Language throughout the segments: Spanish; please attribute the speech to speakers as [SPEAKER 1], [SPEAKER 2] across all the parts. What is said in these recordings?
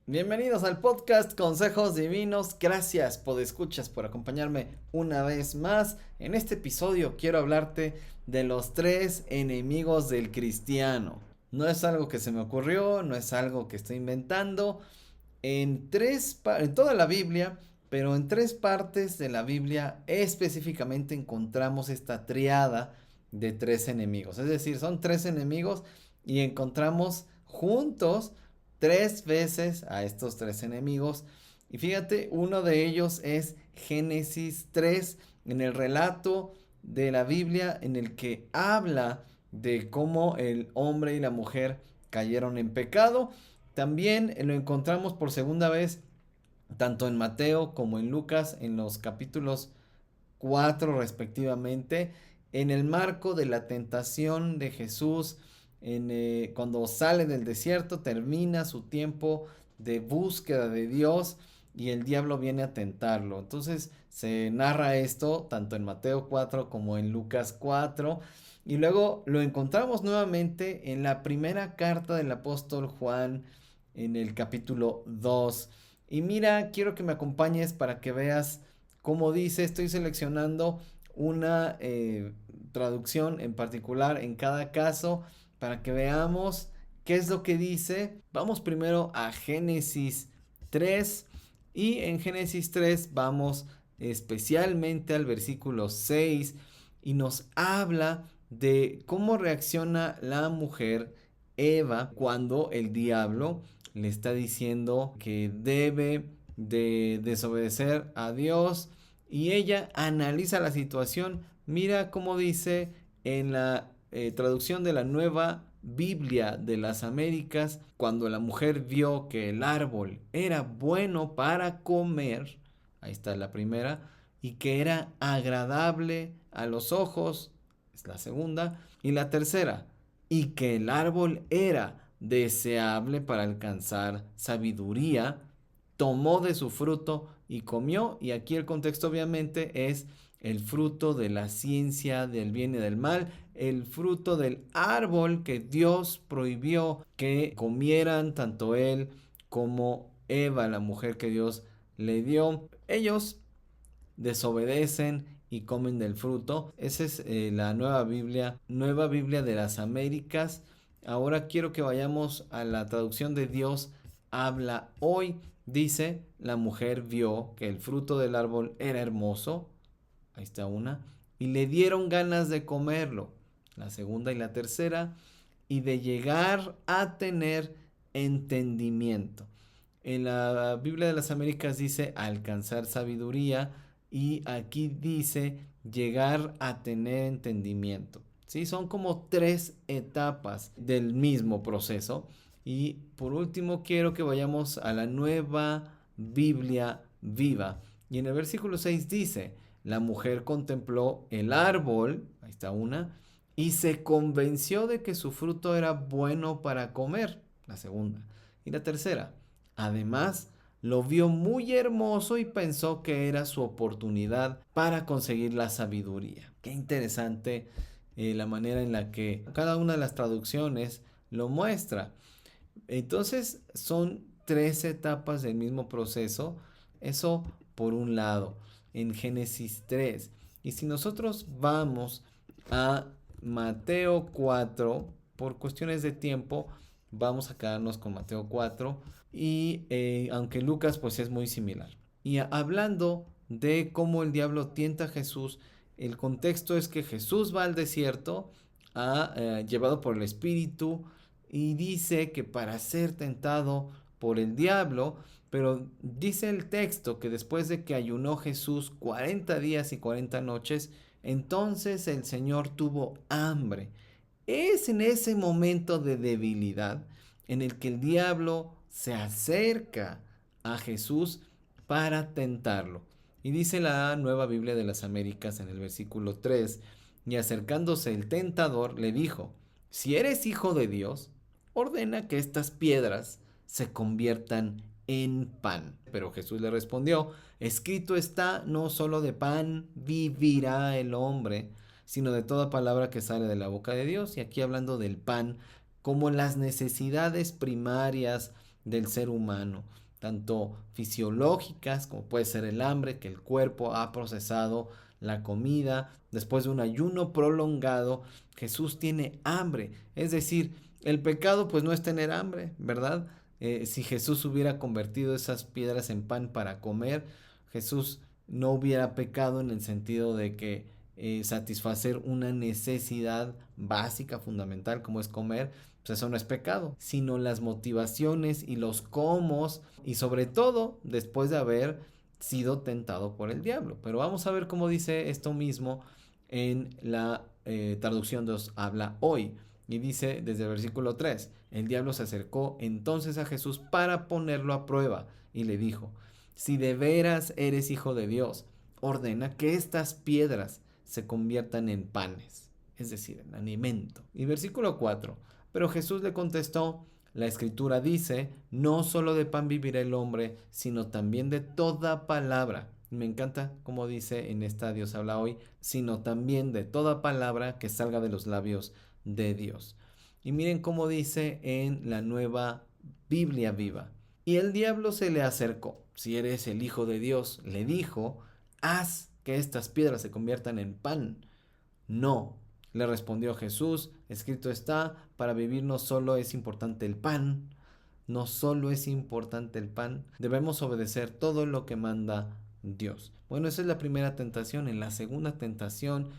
[SPEAKER 1] Bienvenidos al podcast Consejos Divinos. Gracias por escuchas, por acompañarme una vez más. En este episodio quiero hablarte de los 3 enemigos del cristiano. No es algo que se me ocurrió, no es algo que estoy inventando. En toda la Biblia, pero en 3 partes de la Biblia específicamente encontramos esta triada de 3 enemigos. Es decir, son 3 enemigos y encontramos juntos 3 veces a estos 3 enemigos. Y fíjate, uno de ellos es Génesis 3, en el relato de la Biblia en el que habla de cómo el hombre y la mujer cayeron en pecado. También lo encontramos por segunda vez tanto en Mateo como en Lucas en los capítulos 4 respectivamente, en el marco de la tentación de Jesús, cuando sale del desierto, termina su tiempo de búsqueda de Dios y el diablo viene a tentarlo. Entonces se narra esto tanto en Mateo 4 como en Lucas 4. Y luego lo encontramos nuevamente en la primera carta del apóstol Juan, en el capítulo 2. Y mira, quiero que me acompañes para que veas cómo dice. Estoy seleccionando una traducción en particular en cada caso para que veamos qué es lo que dice. Vamos primero a Génesis 3 y en Génesis 3 vamos especialmente al versículo 6 y nos habla de cómo reacciona la mujer Eva cuando el diablo le está diciendo que debe de desobedecer a Dios, y ella analiza la situación. Mira cómo dice en la traducción de la Nueva Biblia de las Américas: cuando la mujer vio que el árbol era bueno para comer, ahí está la primera, y que era agradable a los ojos, es la segunda, y la tercera, y que el árbol era deseable para alcanzar sabiduría, tomó de su fruto y comió. Y aquí el contexto obviamente es el fruto de la ciencia del bien y del mal, el fruto del árbol que Dios prohibió que comieran tanto él como Eva, la mujer que Dios le dio. Ellos desobedecen y comen del fruto. Esa es la Nueva Biblia de las Américas. Ahora quiero que vayamos a la traducción de Dios habla hoy. Dice: la mujer vio que el fruto del árbol era hermoso, ahí está una, y le dieron ganas de comerlo, la segunda y la tercera, y de llegar a tener entendimiento. En la Biblia de las Américas dice alcanzar sabiduría, y aquí dice llegar a tener entendimiento. ¿Sí? Son como 3 etapas del mismo proceso. Y por último quiero que vayamos a la Nueva Biblia Viva. Y en el versículo 6 dice: la mujer contempló el árbol, ahí está una, y se convenció de que su fruto era bueno para comer, la segunda. Y la tercera: además, lo vio muy hermoso y pensó que era su oportunidad para conseguir la sabiduría. Qué interesante la manera en la que cada una de las traducciones lo muestra. Entonces son 3 etapas del mismo proceso. Eso por un lado, en Génesis 3. Y si nosotros vamos a Mateo 4, por cuestiones de tiempo, vamos a quedarnos con Mateo 4. Y aunque Lucas pues es muy similar. Y hablando de cómo el diablo tienta a Jesús, el contexto es que Jesús va al desierto, llevado por el Espíritu, y dice que para ser tentado por el diablo. Pero dice el texto que después de que ayunó Jesús 40 días y 40 noches, entonces el Señor tuvo hambre. Es en ese momento de debilidad en el que el diablo se acerca a Jesús para tentarlo. Y dice la Nueva Biblia de las Américas en el versículo 3: y acercándose el tentador le dijo: si eres hijo de Dios, ordena que estas piedras se conviertan en pan. Pero Jesús le respondió: escrito está, no solo de pan vivirá el hombre, sino de toda palabra que sale de la boca de Dios. Y aquí hablando del pan como las necesidades primarias del ser humano, tanto fisiológicas como puede ser el hambre, que el cuerpo ha procesado la comida. Después de un ayuno prolongado, Jesús tiene hambre. Es decir, el pecado pues no es tener hambre, ¿verdad? Si Jesús hubiera convertido esas piedras en pan para comer, Jesús no hubiera pecado en el sentido de que satisfacer una necesidad básica, fundamental, como es comer, pues eso no es pecado, sino las motivaciones y los cómos, y sobre todo después de haber sido tentado por el diablo. Pero vamos a ver cómo dice esto mismo en la traducción de Os habla hoy. Y dice desde el versículo 3, el diablo se acercó entonces a Jesús para ponerlo a prueba y le dijo, si de veras eres hijo de Dios, ordena que estas piedras se conviertan en panes, es decir, en alimento. Y versículo 4, pero Jesús le contestó, la escritura dice, no solo de pan vivirá el hombre, sino también de toda palabra. Me encanta como dice en esta Dios habla hoy, sino también de toda palabra que salga de los labios de Dios. Y miren cómo dice en la Nueva Biblia Viva. Y el diablo se le acercó. Si eres el Hijo de Dios, le dijo, haz que estas piedras se conviertan en pan. No, le respondió Jesús, escrito está, para vivir no solo es importante el pan, no solo es importante el pan, debemos obedecer todo lo que manda Dios. Bueno, esa es la primera tentación. En la segunda tentación,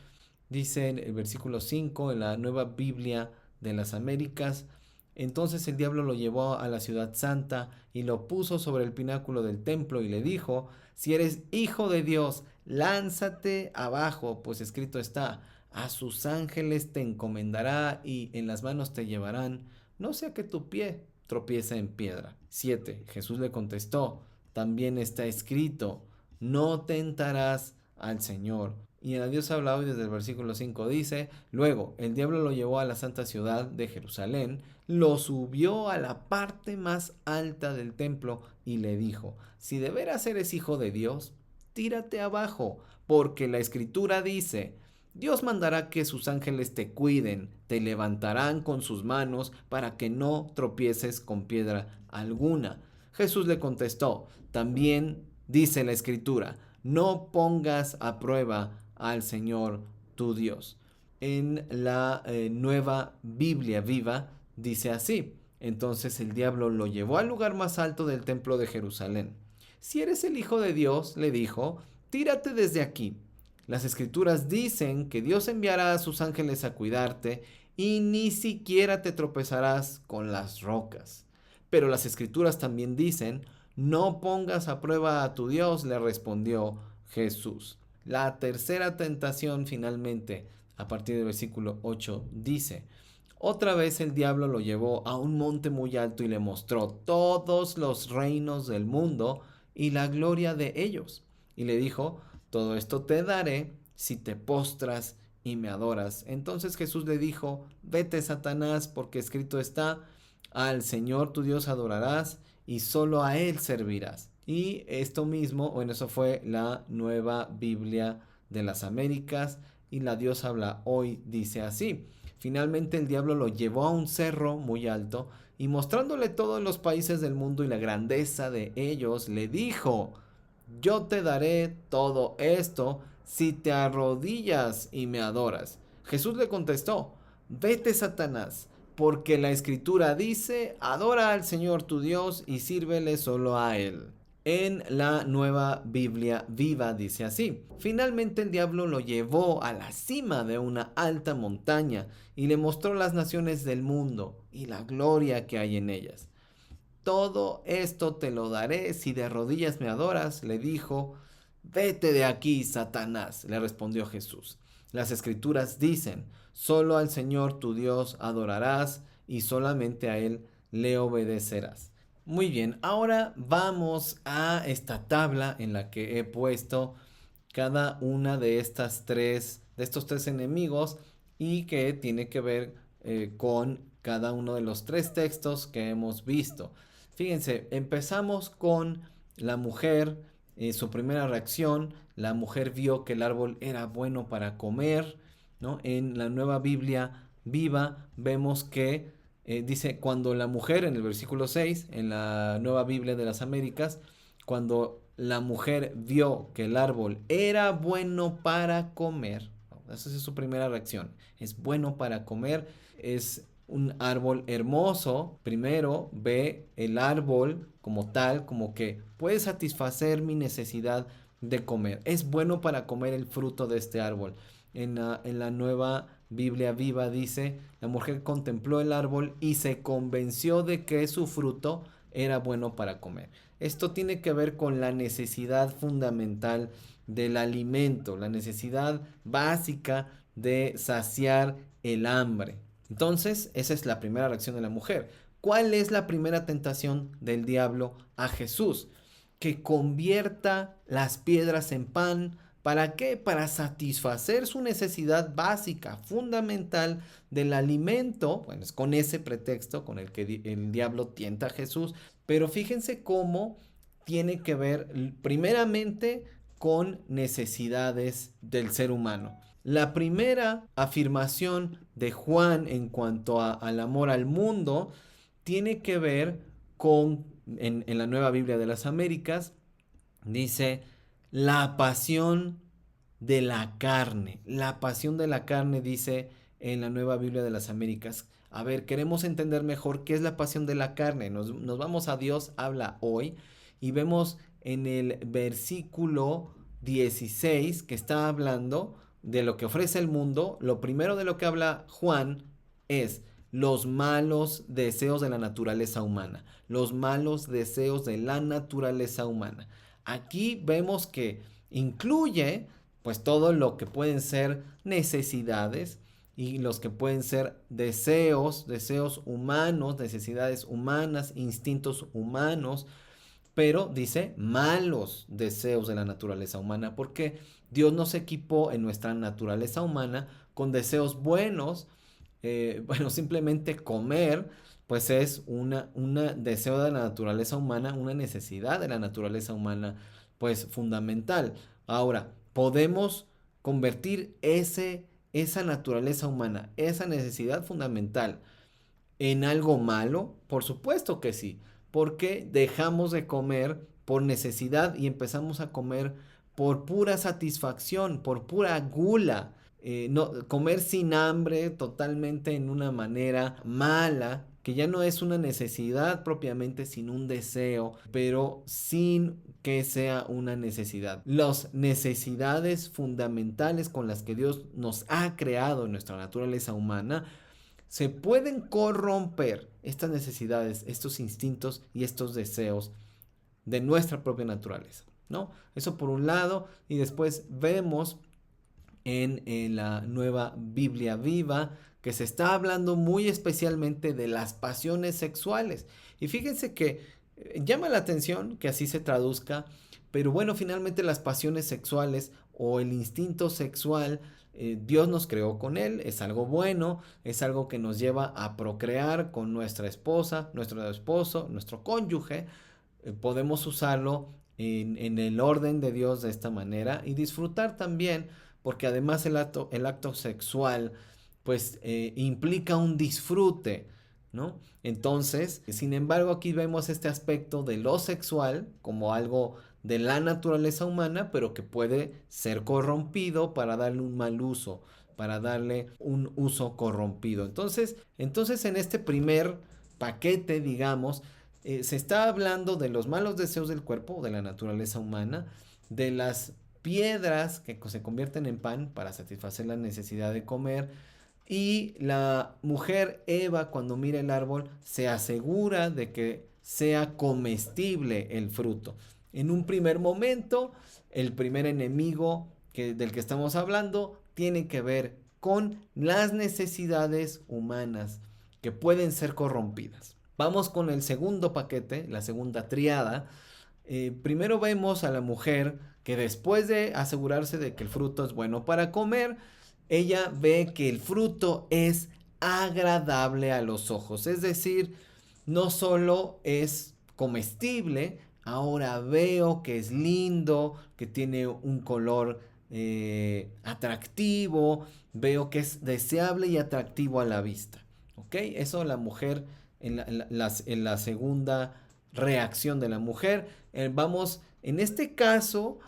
[SPEAKER 1] dice en el versículo 5, en la Nueva Biblia de las Américas, entonces el diablo lo llevó a la ciudad santa y lo puso sobre el pináculo del templo y le dijo, si eres hijo de Dios, lánzate abajo, pues escrito está, a sus ángeles te encomendará y en las manos te llevarán, no sea que tu pie tropiece en piedra. 7. Jesús le contestó, también está escrito, no tentarás al Señor. Y en Dios habla hoy desde el versículo 5 dice, luego el diablo lo llevó a la santa ciudad de Jerusalén, lo subió a la parte más alta del templo y le dijo, si de veras eres hijo de Dios, tírate abajo, porque la escritura dice, Dios mandará que sus ángeles te cuiden, te levantarán con sus manos para que no tropieces con piedra alguna. Jesús le contestó, también dice la escritura, no pongas a prueba al Señor tu Dios. En la Nueva Biblia Viva dice así, entonces el diablo lo llevó al lugar más alto del templo de Jerusalén. Si eres el Hijo de Dios, le dijo, tírate desde aquí. Las escrituras dicen que Dios enviará a sus ángeles a cuidarte y ni siquiera te tropezarás con las rocas. Pero las escrituras también dicen, no pongas a prueba a tu Dios, le respondió Jesús. La tercera tentación finalmente, a partir del versículo 8, dice, otra vez el diablo lo llevó a un monte muy alto y le mostró todos los reinos del mundo y la gloria de ellos. Y le dijo, todo esto te daré si te postras y me adoras. Entonces Jesús le dijo, vete Satanás, porque escrito está, al Señor tu Dios adorarás y solo a Él servirás. Y esto mismo, bueno, eso fue la Nueva Biblia de las Américas y la Dios habla hoy dice así. Finalmente el diablo lo llevó a un cerro muy alto y mostrándole todos los países del mundo y la grandeza de ellos, le dijo, yo te daré todo esto si te arrodillas y me adoras. Jesús le contestó, vete Satanás, porque la escritura dice, adora al Señor tu Dios y sírvele solo a Él. En la Nueva Biblia Viva dice así, finalmente el diablo lo llevó a la cima de una alta montaña y le mostró las naciones del mundo y la gloria que hay en ellas. Todo esto te lo daré si de rodillas me adoras, le dijo. Vete de aquí, Satanás, le respondió Jesús. Las escrituras dicen, solo al Señor tu Dios adorarás y solamente a Él le obedecerás. Muy bien, ahora vamos a esta tabla en la que he puesto cada una de estos tres enemigos y que tiene que ver con cada uno de los tres textos que hemos visto. Fíjense, empezamos con la mujer, su primera reacción, la mujer vio que el árbol era bueno para comer ¿no? En la Nueva Biblia Viva vemos que dice, cuando la mujer, en el versículo 6, en la Nueva Biblia de las Américas, cuando la mujer vio que el árbol era bueno para comer, esa es su primera reacción, es bueno para comer, es un árbol hermoso. Primero ve el árbol como tal, como que puede satisfacer mi necesidad de comer. Es bueno para comer el fruto de este árbol. En la Nueva Biblia Viva dice, la mujer contempló el árbol y se convenció de que su fruto era bueno para comer. Esto tiene que ver con la necesidad fundamental del alimento, la necesidad básica de saciar el hambre. Entonces, esa es la primera reacción de la mujer. ¿Cuál es la primera tentación del diablo a Jesús? Que convierta las piedras en pan. ¿Para qué? Para satisfacer su necesidad básica, fundamental del alimento. Bueno, es con ese pretexto con el que el diablo tienta a Jesús. Pero fíjense cómo tiene que ver primeramente con necesidades del ser humano. La primera afirmación de Juan en cuanto al amor al mundo tiene que ver con, en la Nueva Biblia de las Américas, dice, la pasión de la carne. La pasión de la carne dice en la Nueva Biblia de las Américas. A ver, queremos entender mejor qué es la pasión de la carne. Nos vamos a Dios habla hoy y vemos en el versículo 16 que está hablando de lo que ofrece el mundo. Lo primero de lo que habla Juan es los malos deseos de la naturaleza humana. Los malos deseos de la naturaleza humana. Aquí vemos que incluye pues todo lo que pueden ser necesidades y los que pueden ser deseos humanos, necesidades humanas, instintos humanos, pero dice malos deseos de la naturaleza humana, porque Dios nos equipó en nuestra naturaleza humana con deseos buenos. Bueno, simplemente comer, pues es una deseo de la naturaleza humana, una necesidad de la naturaleza humana, pues fundamental. Ahora, podemos convertir esa naturaleza humana, esa necesidad fundamental, en algo malo. Por supuesto que sí, porque dejamos de comer por necesidad y empezamos a comer por pura satisfacción, por pura gula. No, comer sin hambre totalmente en una manera mala, que ya no es una necesidad propiamente, sino un deseo, pero sin que sea una necesidad. Las necesidades fundamentales con las que Dios nos ha creado en nuestra naturaleza humana, se pueden corromper estas necesidades, estos instintos y estos deseos de nuestra propia naturaleza, ¿no? Eso por un lado, y después vemos en la Nueva Biblia Viva que se está hablando muy especialmente de las pasiones sexuales. Y fíjense que llama la atención que así se traduzca, pero bueno, finalmente las pasiones sexuales o el instinto sexual, Dios nos creó con él, es algo bueno, es algo que nos lleva a procrear con nuestra esposa, nuestro esposo, nuestro cónyuge. Podemos usarlo en el orden de Dios de esta manera y disfrutar también, porque además el acto sexual pues implica un disfrute, ¿no? Entonces, sin embargo, aquí vemos este aspecto de lo sexual como algo de la naturaleza humana, pero que puede ser corrompido para darle un mal uso, para darle un uso corrompido. Entonces en este primer paquete, digamos, se está hablando de los malos deseos del cuerpo, de la naturaleza humana, de las piedras que se convierten en pan para satisfacer la necesidad de comer. Y la mujer Eva, cuando mira el árbol, se asegura de que sea comestible el fruto. En un primer momento, el primer enemigo del que estamos hablando tiene que ver con las necesidades humanas que pueden ser corrompidas. Vamos con el segundo paquete, la segunda triada. Primero vemos a la mujer que después de asegurarse de que el fruto es bueno para comer, ella ve que el fruto es agradable a los ojos. Es decir, no solo es comestible, ahora veo que es lindo, que tiene un color atractivo, veo que es deseable y atractivo a la vista. ¿Ok? Eso la mujer, en la segunda reacción de la mujer. Vamos, en este caso,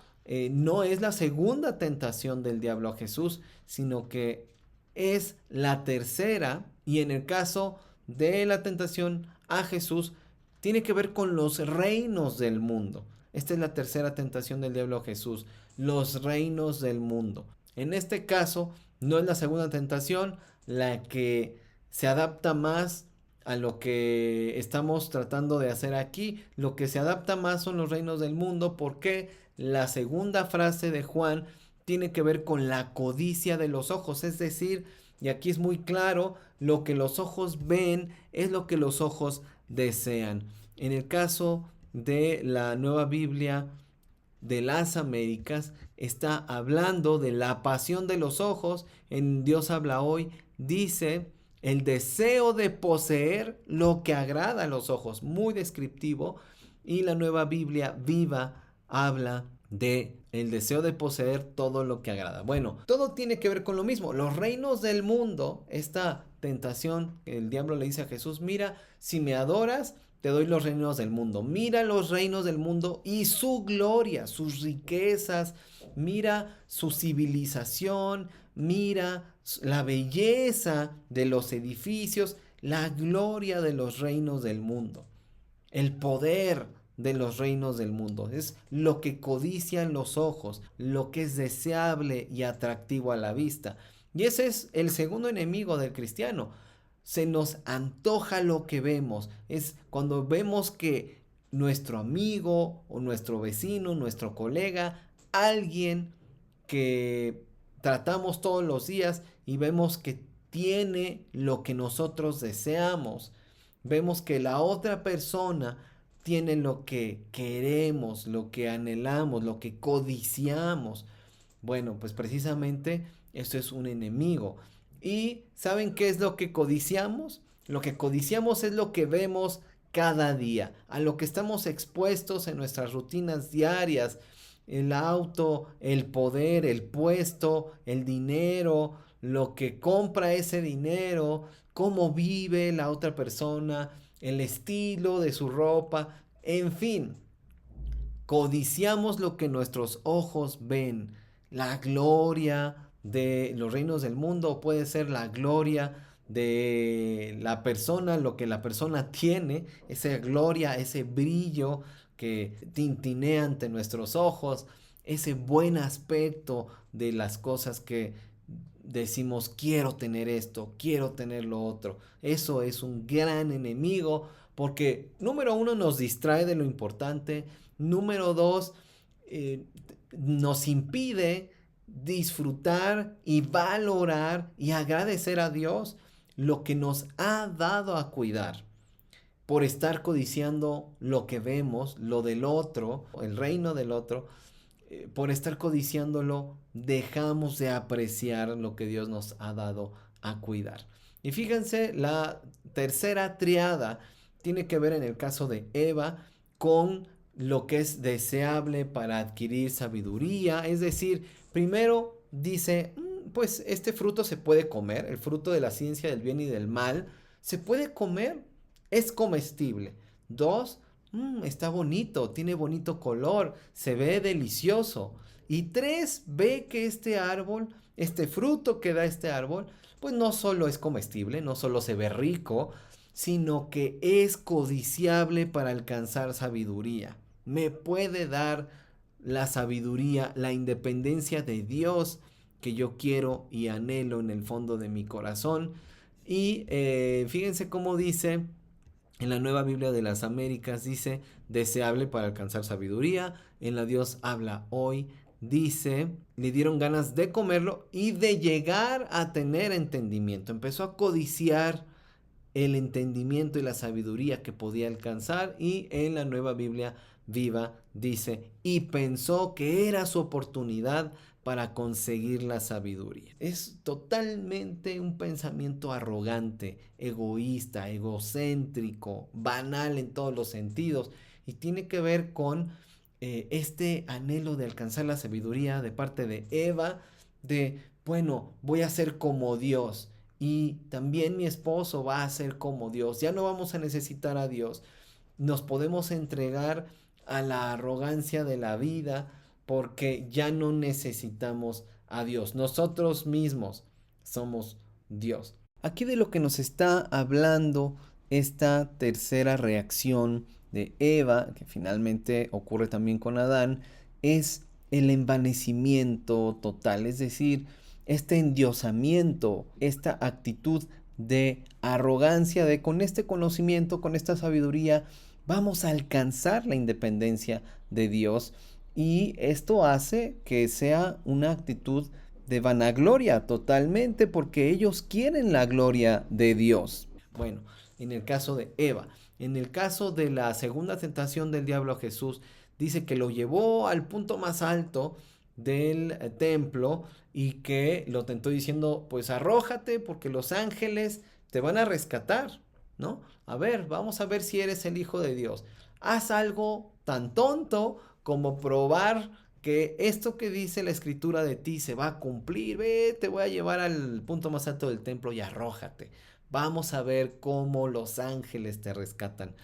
[SPEAKER 1] no es la segunda tentación del diablo a Jesús, sino que es la tercera, y en el caso de la tentación a Jesús, tiene que ver con los reinos del mundo. Esta es la tercera tentación del diablo a Jesús, los reinos del mundo. En este caso, no es la segunda tentación la que se adapta más a lo que estamos tratando de hacer aquí. Lo que se adapta más son los reinos del mundo, porque la segunda frase de Juan tiene que ver con la codicia de los ojos, es decir, y aquí es muy claro, lo que los ojos ven es lo que los ojos desean. En el caso de la Nueva Biblia de las Américas, está hablando de la pasión de los ojos. En Dios habla hoy, dice el deseo de poseer lo que agrada a los ojos, muy descriptivo. Y la Nueva Biblia Viva habla de el deseo de poseer todo lo que agrada. Bueno, todo tiene que ver con lo mismo. Los reinos del mundo, esta tentación, el diablo le dice a Jesús, mira, si me adoras, te doy los reinos del mundo. Mira los reinos del mundo y su gloria, sus riquezas, mira su civilización, mira la belleza de los edificios, la gloria de los reinos del mundo, el poder de los reinos del mundo. Es lo que codician los ojos, lo que es deseable y atractivo a la vista. Y ese es el segundo enemigo del cristiano. Se nos antoja lo que vemos. Es cuando vemos que nuestro amigo o nuestro vecino, nuestro colega, alguien que tratamos todos los días y vemos que tiene lo que nosotros deseamos. Vemos que la otra persona tiene lo que queremos, lo que anhelamos, lo que codiciamos. Bueno, pues precisamente eso es un enemigo. ¿Y saben qué es lo que codiciamos? Lo que codiciamos es lo que vemos cada día, a lo que estamos expuestos en nuestras rutinas diarias. El auto, el poder, el puesto, el dinero, lo que compra ese dinero, cómo vive la otra persona, el estilo de su ropa, en fin, codiciamos lo que nuestros ojos ven, la gloria de los reinos del mundo, puede ser la gloria de la persona, lo que la persona tiene, esa gloria, ese brillo que tintinea ante nuestros ojos, ese buen aspecto de las cosas que decimos quiero tener esto, quiero tener lo otro. Eso es un gran enemigo porque número uno nos distrae de lo importante, número dos nos impide disfrutar y valorar y agradecer a Dios lo que nos ha dado a cuidar. Por estar codiciando lo que vemos, lo del otro, el reino del otro, por estar codiciándolo, dejamos de apreciar lo que Dios nos ha dado a cuidar. Y fíjense, la tercera triada tiene que ver en el caso de Eva con lo que es deseable para adquirir sabiduría. Es decir, primero dice, pues este fruto se puede comer, el fruto de la ciencia del bien y del mal, se puede comer, es comestible. Dos, está bonito, tiene bonito color, se ve delicioso. Y tres, ve que este árbol, este fruto que da este árbol, pues no solo es comestible, no solo se ve rico, sino que es codiciable para alcanzar sabiduría. Me puede dar la sabiduría, la independencia de Dios que yo quiero y anhelo en el fondo de mi corazón. Y fíjense cómo dice en la Nueva Biblia de las Américas, dice deseable para alcanzar sabiduría. En la Dios habla hoy, dice le dieron ganas de comerlo y de llegar a tener entendimiento. Empezó a codiciar el entendimiento y la sabiduría que podía alcanzar. Y en la Nueva Biblia Viva dice, y pensó que era su oportunidad para conseguir la sabiduría. Es totalmente un pensamiento arrogante, egoísta, egocéntrico, banal en todos los sentidos, y tiene que ver con este anhelo de alcanzar la sabiduría de parte de Eva, de, bueno, voy a ser como Dios y también mi esposo va a ser como Dios, ya no vamos a necesitar a Dios, nos podemos entregar a la arrogancia de la vida porque ya no necesitamos a Dios, nosotros mismos somos Dios. Aquí de lo que nos está hablando esta tercera reacción de Eva, que finalmente ocurre también con Adán, es el envanecimiento total, es decir, este endiosamiento, esta actitud de arrogancia, de con este conocimiento, con esta sabiduría, vamos a alcanzar la independencia de Dios, y esto hace que sea una actitud de vanagloria totalmente, porque ellos quieren la gloria de Dios. Bueno, en el caso de Eva. En el caso de la segunda tentación del diablo a Jesús, dice que lo llevó al punto más alto del templo y que lo tentó diciendo, pues arrójate porque los ángeles te van a rescatar, ¿no? A ver, vamos a ver si eres el hijo de Dios. Haz algo tan tonto como probar que esto que dice la escritura de ti se va a cumplir. Ve, te voy a llevar al punto más alto del templo y arrójate. Vamos a ver cómo los ángeles te rescatan.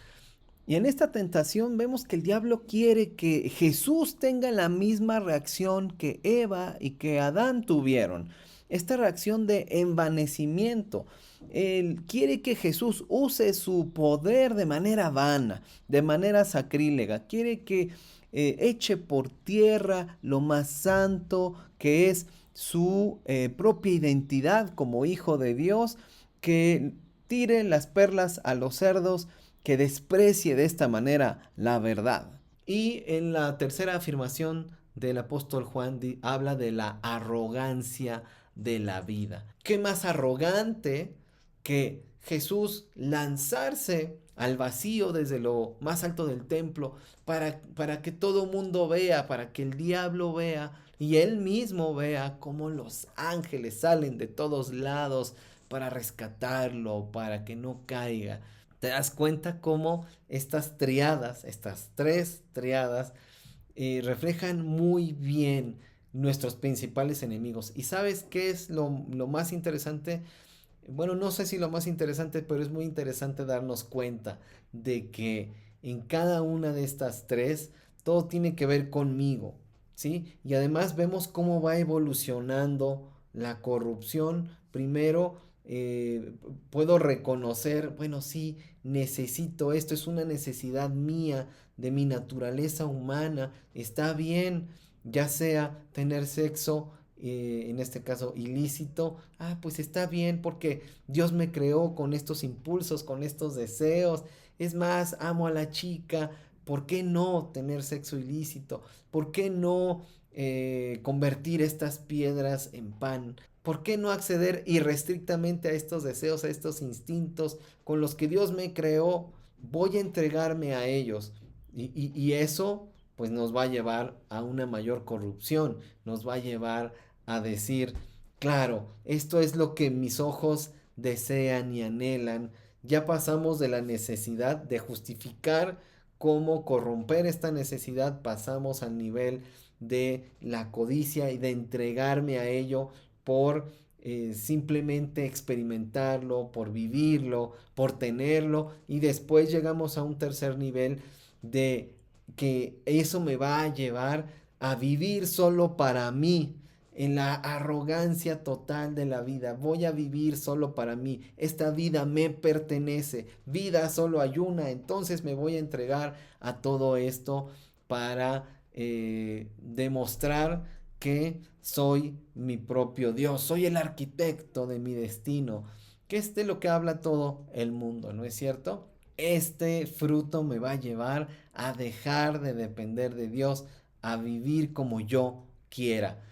[SPEAKER 1] Y en esta tentación vemos que el diablo quiere que Jesús tenga la misma reacción que Eva y que Adán tuvieron. Esta reacción de envanecimiento. Él quiere que Jesús use su poder de manera vana, de manera sacrílega. Quiere que eche por tierra lo más santo que es su propia identidad como hijo de Dios, que tire las perlas a los cerdos, que desprecie de esta manera la verdad. Y en la tercera afirmación del apóstol Juan habla de la arrogancia de la vida. ¿Qué más arrogante que Jesús lanzarse al vacío desde lo más alto del templo para que todo mundo vea, para que el diablo vea y él mismo vea cómo los ángeles salen de todos lados para rescatarlo, para que no caiga? ¿Te das cuenta cómo estas triadas, estas tres triadas, reflejan muy bien nuestros principales enemigos? ¿Y sabes qué es lo más interesante? Bueno, no sé si lo más interesante, pero es muy interesante darnos cuenta de que en cada una de estas tres, todo tiene que ver conmigo, ¿sí? Y además vemos cómo va evolucionando la corrupción. Primero, puedo reconocer, bueno, sí, necesito esto, es una necesidad mía, de mi naturaleza humana, está bien, ya sea tener sexo, en este caso ilícito, pues está bien porque Dios me creó con estos impulsos, con estos deseos, es más, amo a la chica, ¿por qué no tener sexo ilícito? ¿Por qué no convertir estas piedras en pan? ¿Por qué no acceder irrestrictamente a estos deseos, a estos instintos con los que Dios me creó? Voy a entregarme a ellos. Y eso pues nos va a llevar a una mayor corrupción, nos va a llevar a decir, claro, esto es lo que mis ojos desean y anhelan. Ya pasamos de la necesidad de justificar cómo corromper esta necesidad, pasamos al nivel de la codicia y de entregarme a ello por simplemente experimentarlo, por vivirlo, por tenerlo, y después llegamos a un tercer nivel de que eso me va a llevar a vivir solo para mí, en la arrogancia total de la vida. Voy a vivir solo para mí. Esta vida me pertenece. Vida solo hay una. Entonces me voy a entregar a todo esto para demostrar que soy mi propio Dios. Soy el arquitecto de mi destino. Que es de lo que habla todo el mundo, ¿no es cierto? Este fruto me va a llevar a dejar de depender de Dios, a vivir como yo quiera.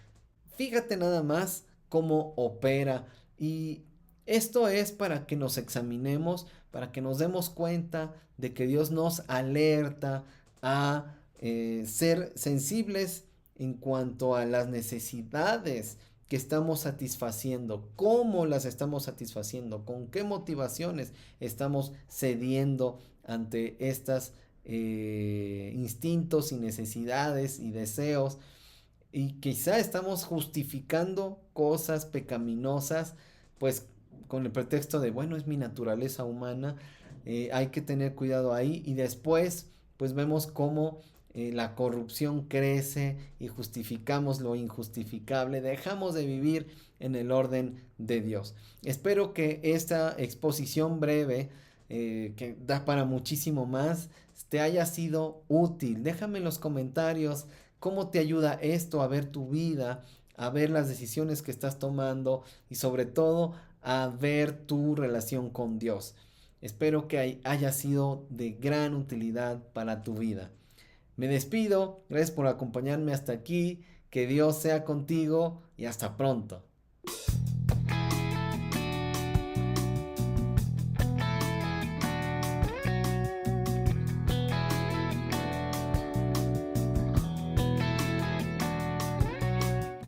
[SPEAKER 1] Fíjate nada más cómo opera, y esto es para que nos examinemos, para que nos demos cuenta de que Dios nos alerta a ser sensibles en cuanto a las necesidades que estamos satisfaciendo, cómo las estamos satisfaciendo, con qué motivaciones estamos cediendo ante estas instintos y necesidades y deseos, y quizá estamos justificando cosas pecaminosas, pues con el pretexto de, bueno, es mi naturaleza humana, hay que tener cuidado ahí, y después pues vemos cómo la corrupción crece y justificamos lo injustificable, dejamos de vivir en el orden de Dios. Espero que esta exposición breve, que da para muchísimo más, te haya sido útil. Déjame en los comentarios cómo te ayuda esto a ver tu vida, a ver las decisiones que estás tomando y sobre todo a ver tu relación con Dios. Espero que haya sido de gran utilidad para tu vida. Me despido, gracias por acompañarme hasta aquí, que Dios sea contigo y hasta pronto.